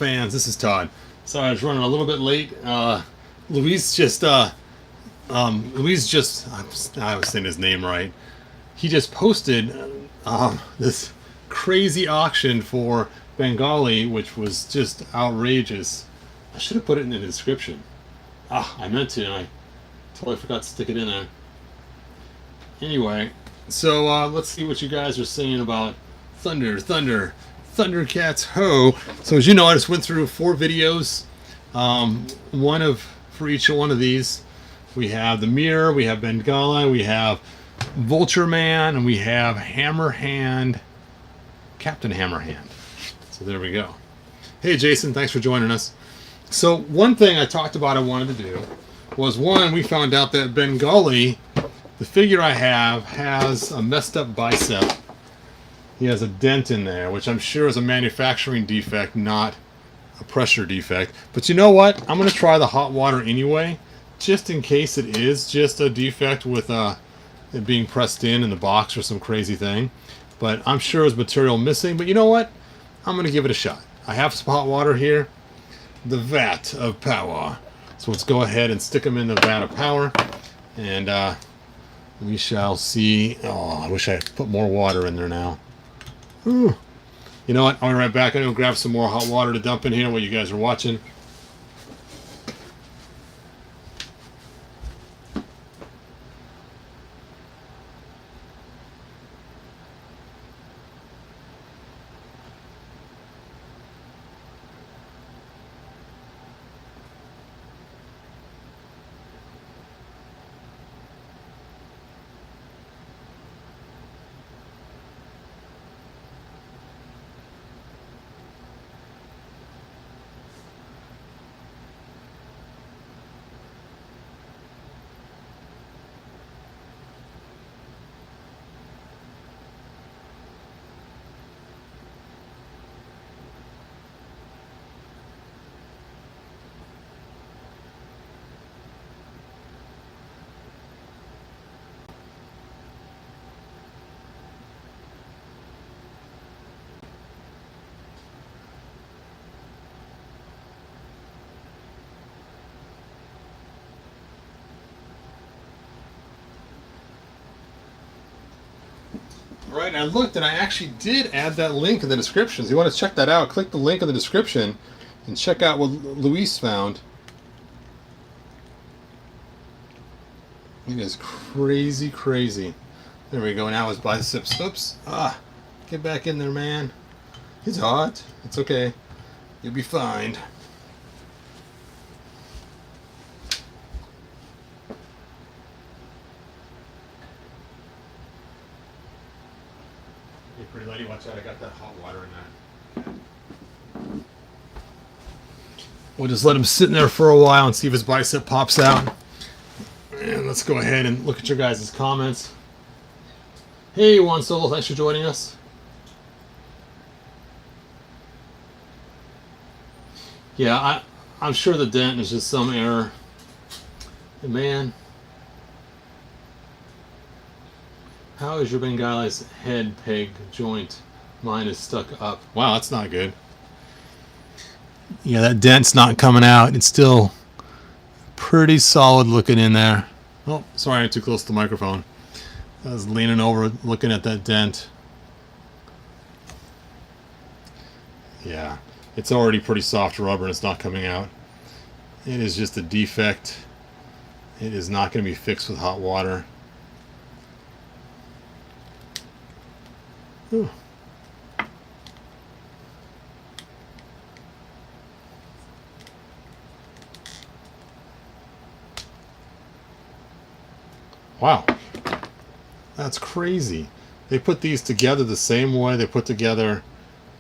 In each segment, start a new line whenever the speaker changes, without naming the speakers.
fans, this is Todd. Sorry, I was running a little bit late. Luis just, I was saying his name right. He just posted this crazy auction for Bengali, which was just outrageous. I should have put it in the description. I meant to, and I totally forgot to stick it in there. Anyway, so let's see what you guys are saying about ThunderCats ho. So as you know, I just went through 4 videos, for each one of these. We have the mirror, we have Bengali, we have Vulture Man, and we have Hammerhand, Captain Hammerhand. So there we go. Hey Jason, thanks for joining us. So one thing I talked about I wanted to do was, one, we found out that Bengali, the figure I have, has a messed up bicep. He has a dent in there, which I'm sure is a manufacturing defect, not a pressure defect. But you know what? I'm going to try the hot water anyway, just in case it is just a defect with it being pressed in the box or some crazy thing. But I'm sure there's material missing. But you know what? I'm going to give it a shot. I have some hot water here. The vat of power. So let's go ahead and stick them in the vat of power. And we shall see. Oh, I wish I put more water in there now. Ooh. You know what? I'll be right back. I'm going to grab some more hot water to dump in here while you guys are watching. Right, and I looked and I actually did add that link in the description. So you want to check that out, click the link in the description and check out what Luis found. It is crazy, crazy. There we go, now his biceps. Oops. Get back in there, man. He's hot. It's okay. You'll be fine. Hey, pretty lady, watch out. I got that hot water in there. We'll just let him sit in there for a while and see if his bicep pops out. And let's go ahead and look at your guys' comments. Hey, Juan Solo, thanks for joining us. Yeah, I'm sure the dent is just some error. And man, how is your Bengali's head peg joint? Mine is stuck up. Wow, that's not good. Yeah, that dent's not coming out. It's still pretty solid looking in there. Oh, sorry, I'm too close to the microphone. I was leaning over looking at that dent. Yeah, it's already pretty soft rubber and it's not coming out. It is just a defect. It is not going to be fixed with hot water. Ooh. Wow, that's crazy. They put these together the same way they put together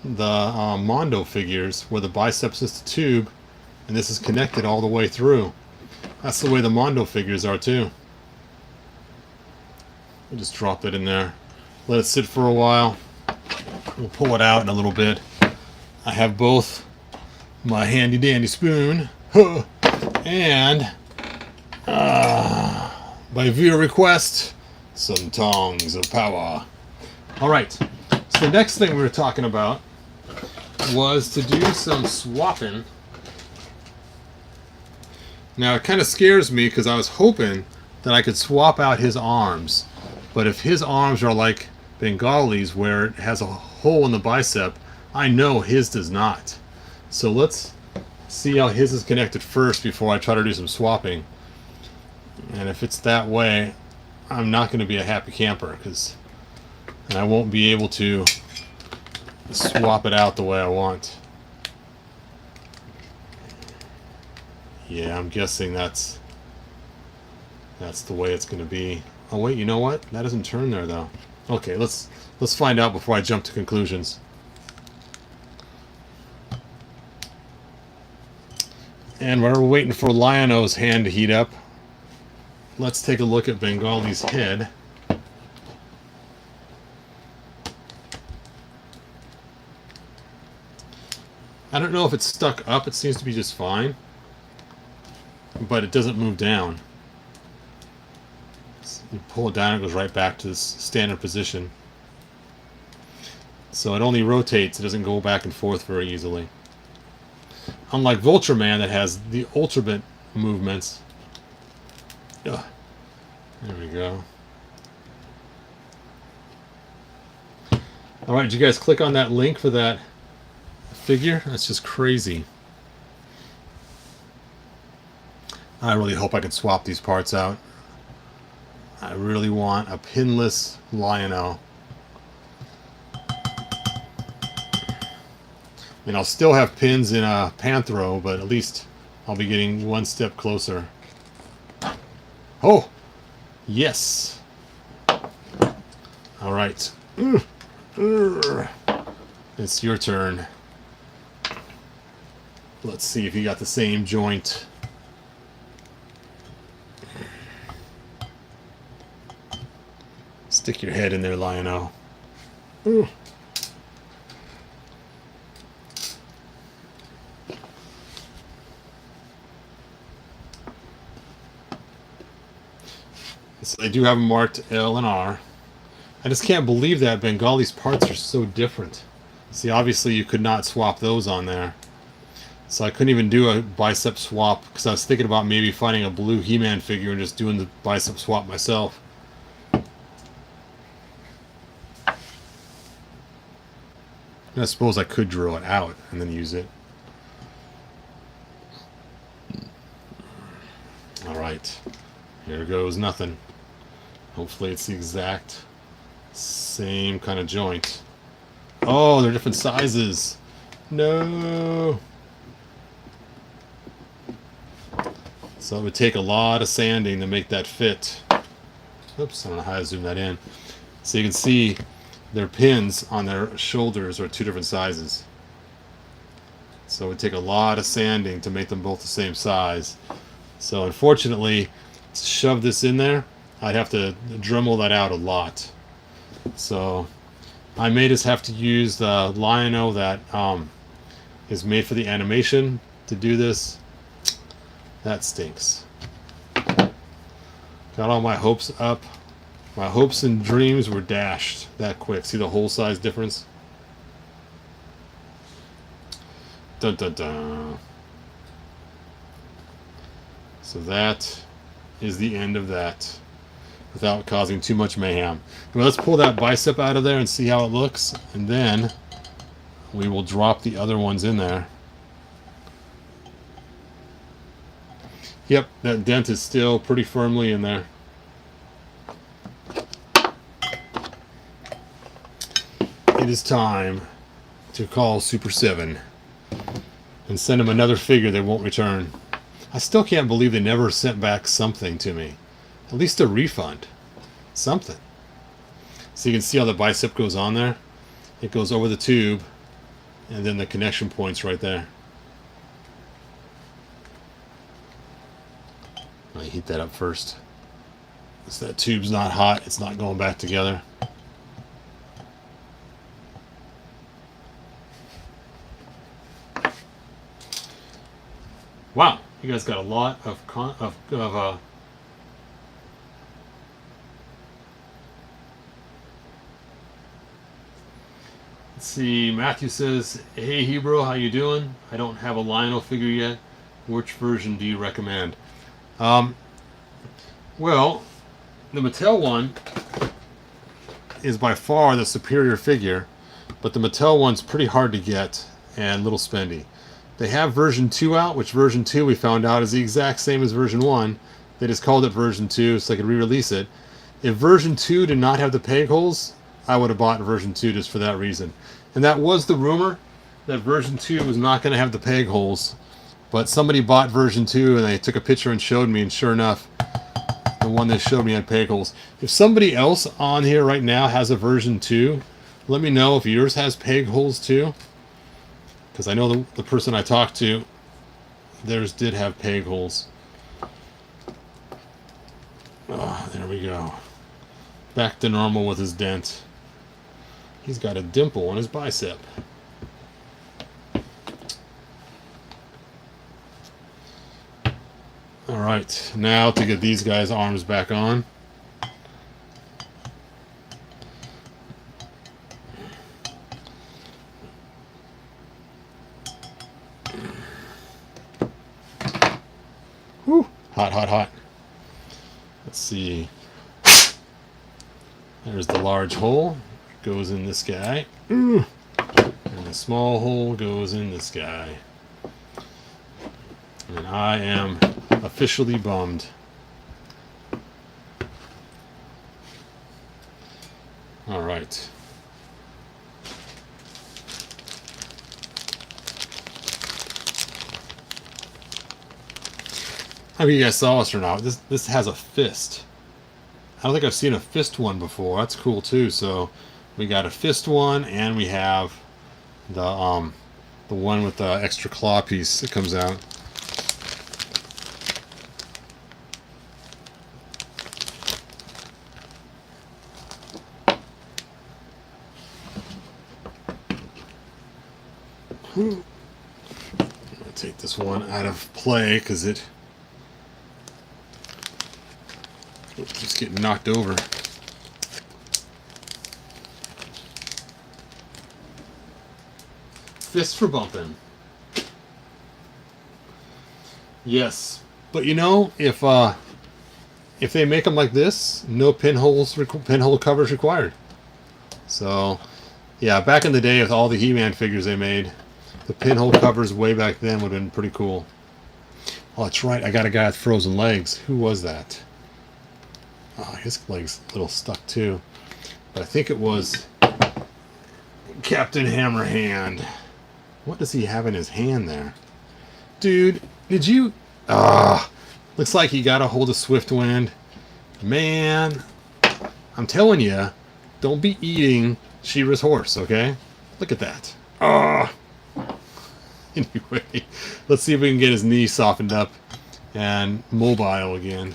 the Mondo figures, where the biceps is the tube and this is connected all the way through. That's the way the Mondo figures are too. We'll just drop that in there. Let it sit for a while. We'll pull it out in a little bit. I have both my handy dandy spoon and by viewer request, some tongs of power. Alright, so the next thing we were talking about was to do some swapping. Now it kind of scares me because I was hoping that I could swap out his arms. But if his arms are like Bengali's where it has a hole in the bicep, I know his does not. So let's see how his is connected first before I try to do some swapping. And if it's that way, I'm not going to be a happy camper and I won't be able to swap it out the way I want. Yeah, I'm guessing that's the way it's going to be. Oh wait, you know what? That doesn't turn there though. Okay, let's find out before I jump to conclusions. And while we're waiting for Lion-O's hand to heat up, let's take a look at Bengali's head. I don't know if it's stuck up. It seems to be just fine. But it doesn't move down. You pull it down, it goes right back to this standard position. So it only rotates. It doesn't go back and forth very easily. Unlike Vulture-Man that has the ultimate movements. Ugh. There we go. Alright, did you guys click on that link for that figure? That's just crazy. I really hope I can swap these parts out. I really want a pinless Lion-O. I mean, I'll still have pins in a Panthro, but at least I'll be getting one step closer. Oh! Yes! Alright. It's your turn. Let's see if you got the same joint. Stick your head in there, Lion-O. So they do have them marked L and R. I just can't believe that Bengali's parts are so different. See, obviously you could not swap those on there. So I couldn't even do a bicep swap because I was thinking about maybe finding a blue He-Man figure and just doing the bicep swap myself. I suppose I could draw it out and then use it. Alright. Here goes nothing. Hopefully it's the exact same kind of joint. Oh, they're different sizes. No. So it would take a lot of sanding to make that fit. Oops, I don't know how to zoom that in. So you can see their pins on their shoulders are two different sizes. So it would take a lot of sanding to make them both the same size. So unfortunately, to shove this in there, I'd have to Dremel that out a lot. So I may just have to use the Lion-O that is made for the animation to do this. That stinks. Got all my hopes up. My hopes and dreams were dashed that quick. See the whole size difference? Dun dun dun. So that is the end of that without causing too much mayhem. Well, let's pull that bicep out of there and see how it looks, and then we will drop the other ones in there. Yep, that dent is still pretty firmly in there. It is time to call Super 7 and send them another figure they won't return. I still can't believe they never sent back something to me. At least a refund. Something. So you can see how the bicep goes on there. It goes over the tube and then the connection point's right there. I heat that up first. So that tube's not hot, it's not going back together. Wow, you guys got a lot of Let's see, Matthew says, hey Hebrew, how you doing? I don't have a Lionel figure yet. Which version do you recommend? Well, the Mattel one is by far the superior figure, but the Mattel one's pretty hard to get and a little spendy. They have version 2 out, which version 2 we found out is the exact same as version 1. They just called it version 2 so they could re-release it. If version 2 did not have the peg holes, I would have bought version 2 just for that reason. And that was the rumor, that version 2 was not going to have the peg holes. But somebody bought version 2 and they took a picture and showed me, and sure enough, the one they showed me had peg holes. If somebody else on here right now has a version 2, let me know if yours has peg holes too. Because I know the person I talked to, theirs did have peg holes. Oh, there we go. Back to normal with his dent. He's got a dimple on his bicep. Alright, now to get these guys' arms back on. Whew, hot, hot, hot. Let's see. There's the large hole. Goes in this guy. And the small hole goes in this guy. And I am officially bummed. All right. I mean, you guys saw this or not. This has a fist. I don't think I've seen a fist one before. That's cool too. So we got a fist one, and we have the one with the extra claw piece that comes out. I'm gonna take this one out of play because it keeps getting knocked over. Fist for bumping. Yes, but you know, if they make them like this, no pinhole covers required. So, yeah, back in the day with all the He-Man figures they made, the pinhole covers way back then would have been pretty cool. Oh, that's right. I got a guy with frozen legs. Who was that? Oh, his leg's a little stuck too. But I think it was Captain Hammerhand. What does he have in his hand there? Dude, did you... looks like he got a hold of Swiftwind. Man, I'm telling you, don't be eating She-Ra's horse, okay? Look at that. Anyway, let's see if we can get his knee softened up and mobile again.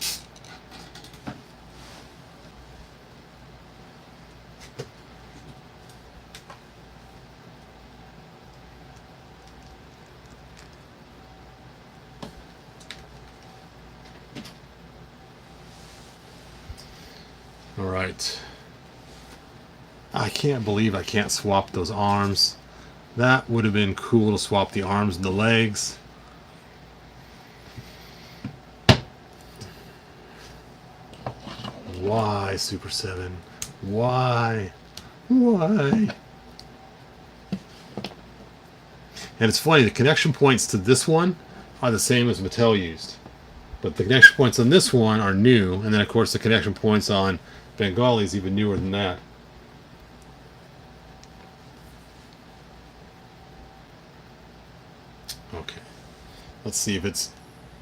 All right. I can't believe I can't swap those arms. That would have been cool to swap the arms and the legs. Why, Super 7? Why? Why? And it's funny, the connection points to this one are the same as Mattel used. But the connection points on this one are new, and then of course the connection points on Bengali is even newer than that. Okay, let's see if it's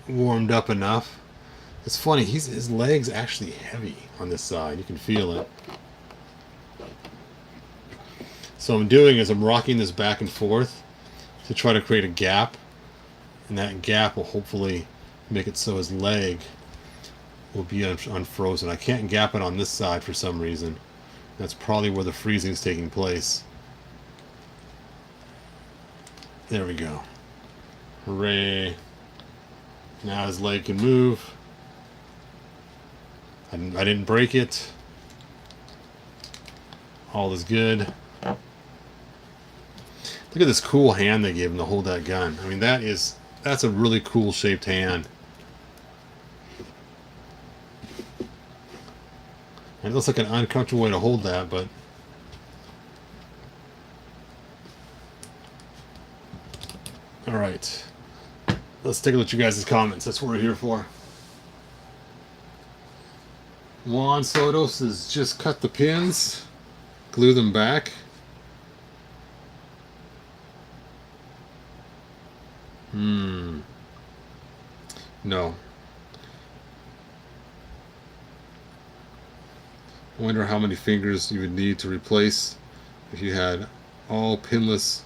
warmed up enough. It's funny, his leg's actually heavy on this side. You can feel it. So what I'm doing is I'm rocking this back and forth to try to create a gap, and that gap will hopefully make it so his leg will be unfrozen. I can't gap it on this side for some reason. That's probably where the freezing is taking place. There we go. Hooray. Now his leg can move. I didn't break it. All is good. Look at this cool hand they gave him to hold that gun. I mean, that's a really cool shaped hand. And it looks like an uncomfortable way to hold that, but all right. Let's take a look at you guys' comments. That's what we're here for. Juan Soto says, just cut the pins, glue them back. No. I wonder how many fingers you would need to replace if you had all pinless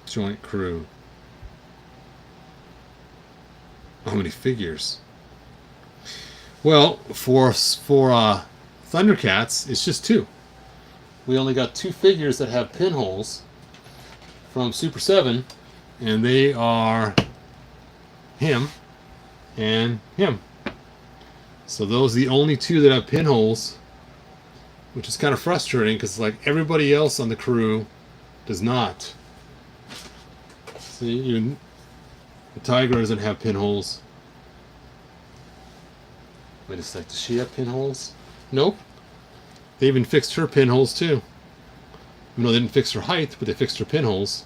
joint crew. How many figures? Well, for ThunderCats, it's just 2. We only got 2 figures that have pinholes from Super 7, and they are him and him. So those are the only 2 that have pinholes, which is kind of frustrating because like everybody else on the crew does not. See, even the Tiger doesn't have pinholes. Wait a sec, does she have pinholes? Nope. They even fixed her pinholes too. Even though they didn't fix her height, but they fixed her pinholes.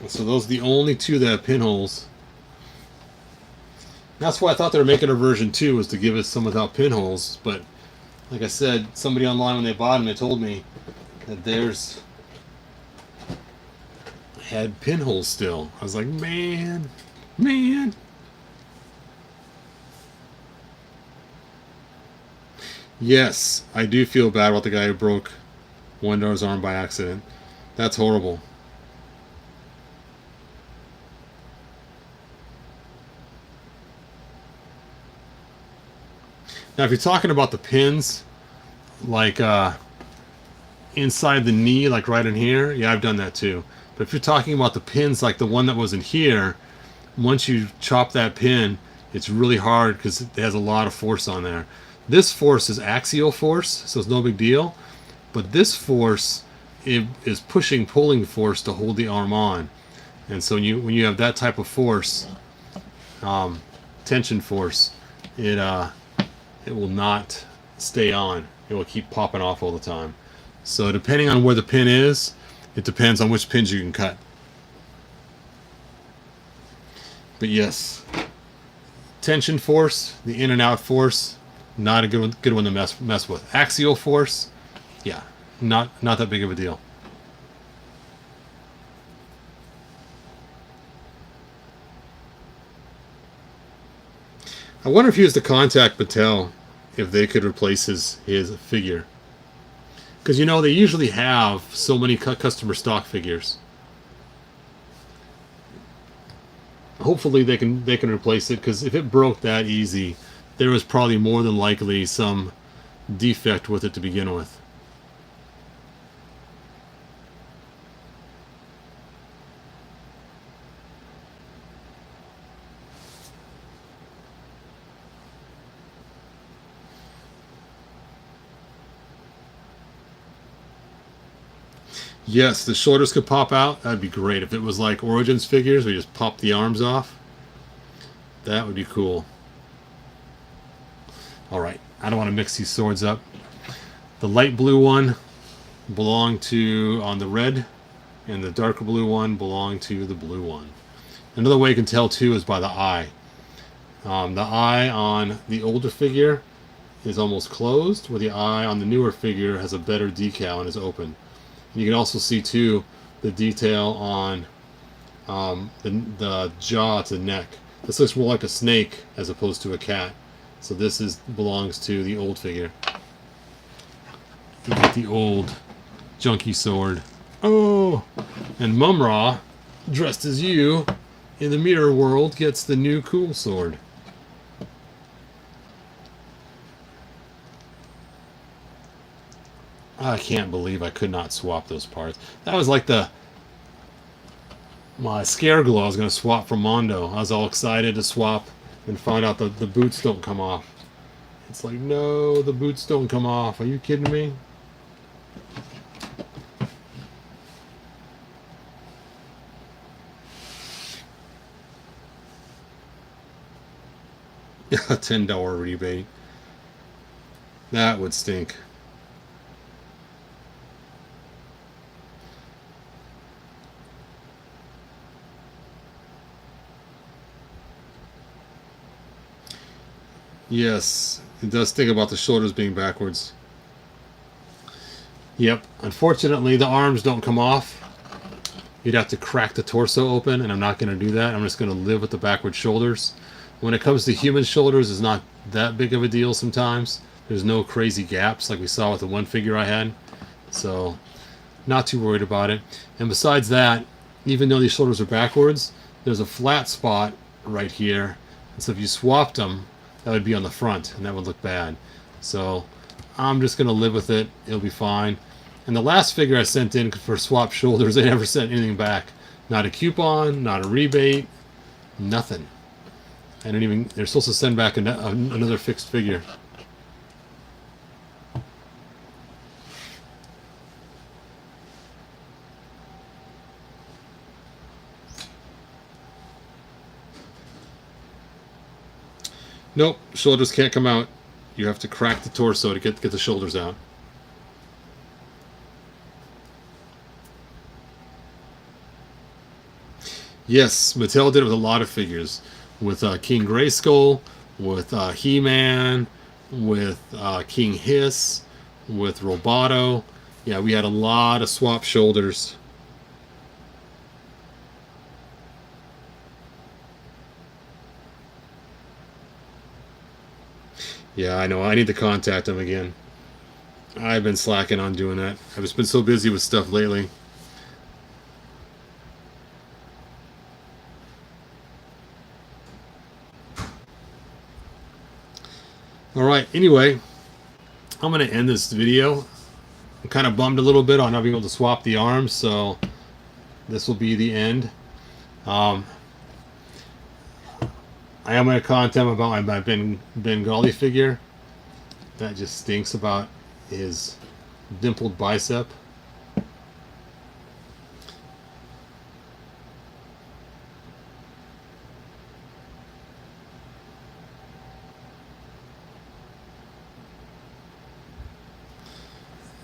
So those are the only 2 that have pinholes. That's why I thought they were making a version 2, was to give us some without pinholes. But like I said, somebody online when they bought them, they told me that theirs had pinholes still. I was like, man. Yes, I do feel bad about the guy who broke Wondar's arm by accident. That's horrible. Now, if you're talking about the pins, like inside the knee, like right in here, yeah, I've done that too. But if you're talking about the pins, like the one that was in here, once you chop that pin, it's really hard because it has a lot of force on there. This force is axial force, so it's no big deal. But this force is pulling force to hold the arm on. And so when you have that type of force, tension force, it will not stay on. It will keep popping off all the time. So depending on where the pin is, it depends on which pins you can cut. But yes, tension force, the in and out force, not a good one to mess with. Axial force, yeah, not that big of a deal. I wonder if he was to contact Mattel if they could replace his figure. Because you know they usually have so many customer stock figures. Hopefully they can replace it, because if it broke that easy, there was probably more than likely some defect with it to begin with. Yes, the shoulders could pop out. That'd be great. If it was like Origins figures, we just pop the arms off. That would be cool. Alright, I don't want to mix these swords up. The light blue one belonged to on the red, and the darker blue one belonged to the blue one. Another way you can tell too is by the eye. The eye on the older figure is almost closed, where the eye on the newer figure has a better decal and is open. You can also see too the detail on the jaw to the neck. This looks more like a snake as opposed to a cat. So this belongs to the old figure. You get the old junky sword. Oh, and Mumra, dressed as you in the mirror world, gets the new cool sword. I can't believe I could not swap those parts. That was like my scare glow I was going to swap from Mondo. I was all excited to swap and find out the boots don't come off. It's like, no, the boots don't come off. Are you kidding me? A $10 rebate. That would stink. Yes, it does stink about the shoulders being backwards. Yep, unfortunately the arms don't come off. You'd have to crack the torso open, and I'm not going to do that. I'm just going to live with the backward shoulders. When it comes to human shoulders, it's not that big of a deal sometimes. There's no crazy gaps like we saw with the one figure I had. So, not too worried about it. And besides that, even though these shoulders are backwards, there's a flat spot right here. And so if you swapped them, that would be on the front, and that would look bad. So, I'm just going to live with it. It'll be fine. And the last figure I sent in for swap shoulders, they never sent anything back. Not a coupon, not a rebate, nothing. I didn't even. They're supposed to send back another fixed figure. Nope, shoulders can't come out. You have to crack the torso to get the shoulders out. Yes, Mattel did it with a lot of figures. With King Grayskull, with He-Man, with King Hiss, with Roboto. Yeah, we had a lot of swap shoulders. Yeah, I know. I need to contact him again. I've been slacking on doing that. I've just been so busy with stuff lately. Alright, anyway, I'm going to end this video. I'm kind of bummed a little bit on not being able to swap the arms, so this will be the end. I am going to contact him about my Bengali figure. That just stinks about his dimpled bicep.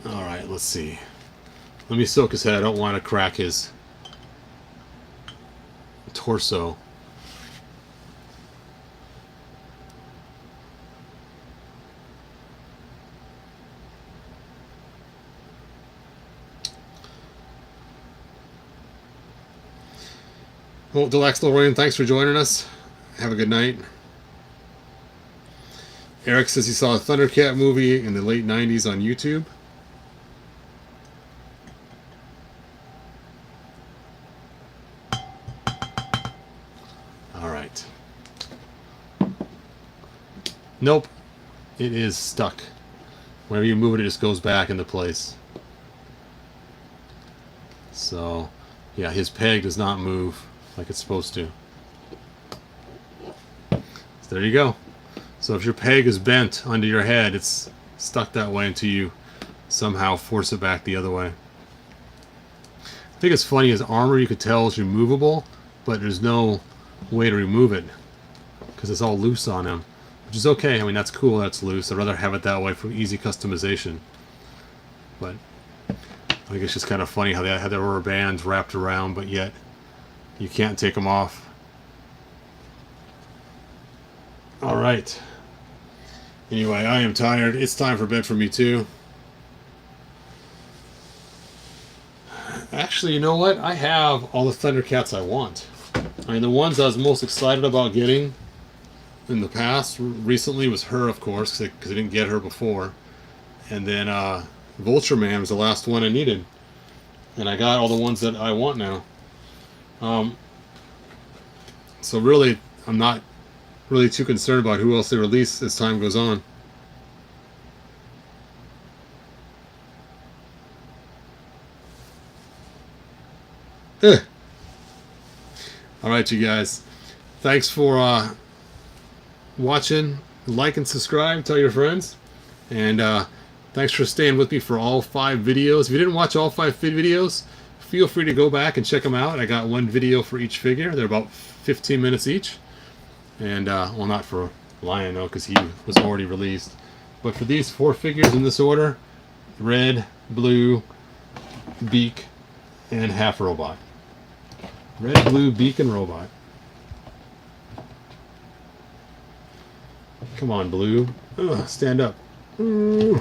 Alright, let's see. Let me soak his head. I don't want to crack his torso. Well, Deluxe Lorian, thanks for joining us. Have a good night. Eric says he saw a ThunderCat movie in the late 90s on YouTube. Alright. Nope. It is stuck. Whenever you move it, it just goes back into place. So, yeah, his peg does not move like it's supposed to. So there you go. So if your peg is bent under your head, it's stuck that way until you somehow force it back the other way. I think it's funny, his armor you could tell is removable, but there's no way to remove it because it's all loose on him, which is okay. I mean, that's cool that's loose. I'd rather have it that way for easy customization. But I think it's just kind of funny how they had their rubber bands wrapped around, but yet you can't take them off. Alright. Anyway, I am tired. It's time for bed for me too. Actually, you know what? I have all the ThunderCats I want. I mean, the ones I was most excited about getting in the past recently was her, of course, because I didn't get her before. And then Vulture Man was the last one I needed. And I got all the ones that I want now. So really, I'm not really too concerned about who else they release as time goes on. Alright, you guys. Thanks for watching. like and subscribe, tell your friends, and thanks for staying with me for all 5 videos. If you didn't watch all 5 videos, feel free to go back and check them out. I got one video for each figure. They're about 15 minutes each. And, well, not for Lion, though, because he was already released. But for these 4 figures in this order, red, blue, beak, and half robot. Red, blue, beak, and robot. Come on, blue. Ugh, stand up. Ooh.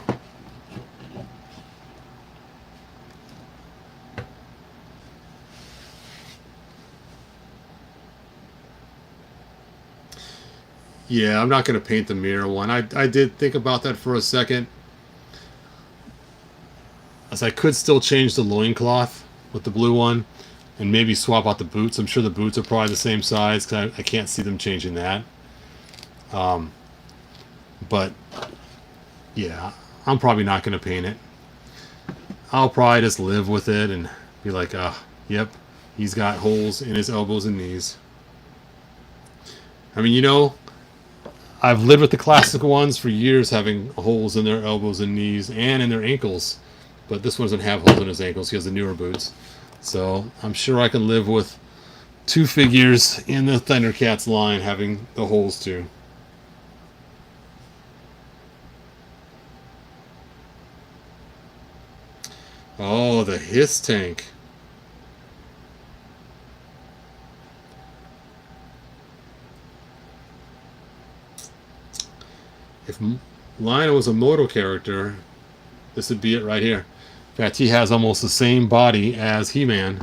Yeah, I'm not going to paint the mirror one. I did think about that for a second. As I could still change the loincloth with the blue one and maybe swap out the boots. I'm sure the boots are probably the same size because I can't see them changing that. But, yeah, I'm probably not going to paint it. I'll probably just live with it and be like, yep, he's got holes in his elbows and knees. I mean, you know, I've lived with the classic ones for years having holes in their elbows and knees and in their ankles. But this one doesn't have holes in his ankles. He has the newer boots. So I'm sure I can live with 2 figures in the ThunderCats line having the holes too. Oh, the hiss tank. If Lion was a Moto character, this would be it right here. In fact, he has almost the same body as He-Man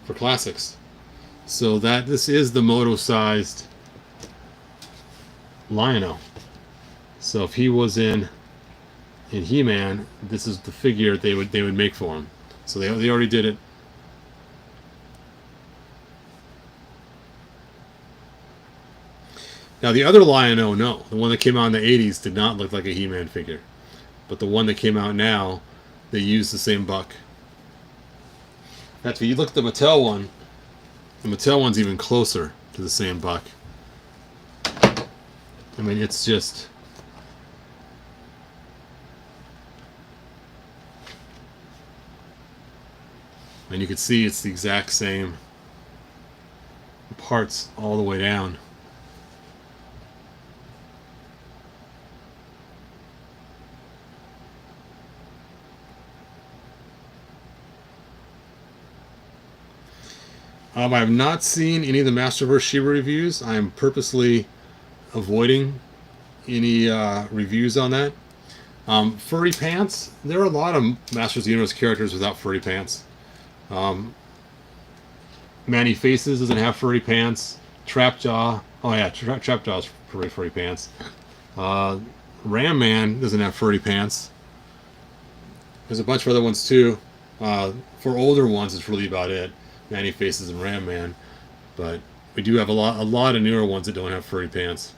for classics. So this is the Moto-sized Lion-O. So if he was in He-Man, this is the figure they would make for him. So they already did it. Now the other Lion-O, no. The one that came out in the 80s did not look like a He-Man figure. But the one that came out now, they used the same buck. In fact, if you look at the Mattel one, the Mattel one's even closer to the same buck. I mean, it's just... And you can see it's the exact same parts all the way down. I have not seen any of the Masterverse Shiba reviews. I am purposely avoiding any reviews on that. Furry pants. There are a lot of Masters of the Universe characters without furry pants. Manny Faces doesn't have furry pants. Trapjaw. Oh yeah, Trapjaw's furry pants. Ram Man doesn't have furry pants. There's a bunch of other ones too. For older ones, it's really about it. Manny Faces and Ram Man, but we do have a lot of newer ones that don't have furry pants.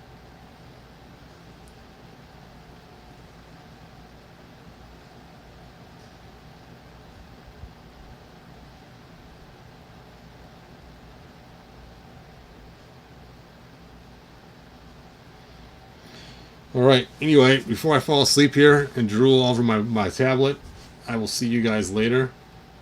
Alright, anyway, before I fall asleep here and drool over my tablet, I will see you guys later.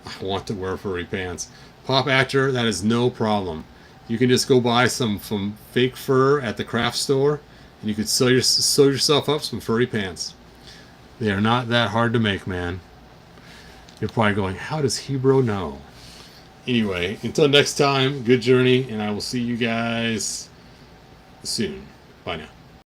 I want to wear furry pants. Pop actor, that is no problem. You can just go buy some fake fur at the craft store, and you could sew yourself up some furry pants. They are not that hard to make, man. You're probably going, how does Hebro know? Anyway, until next time, good journey, and I will see you guys soon. Bye now.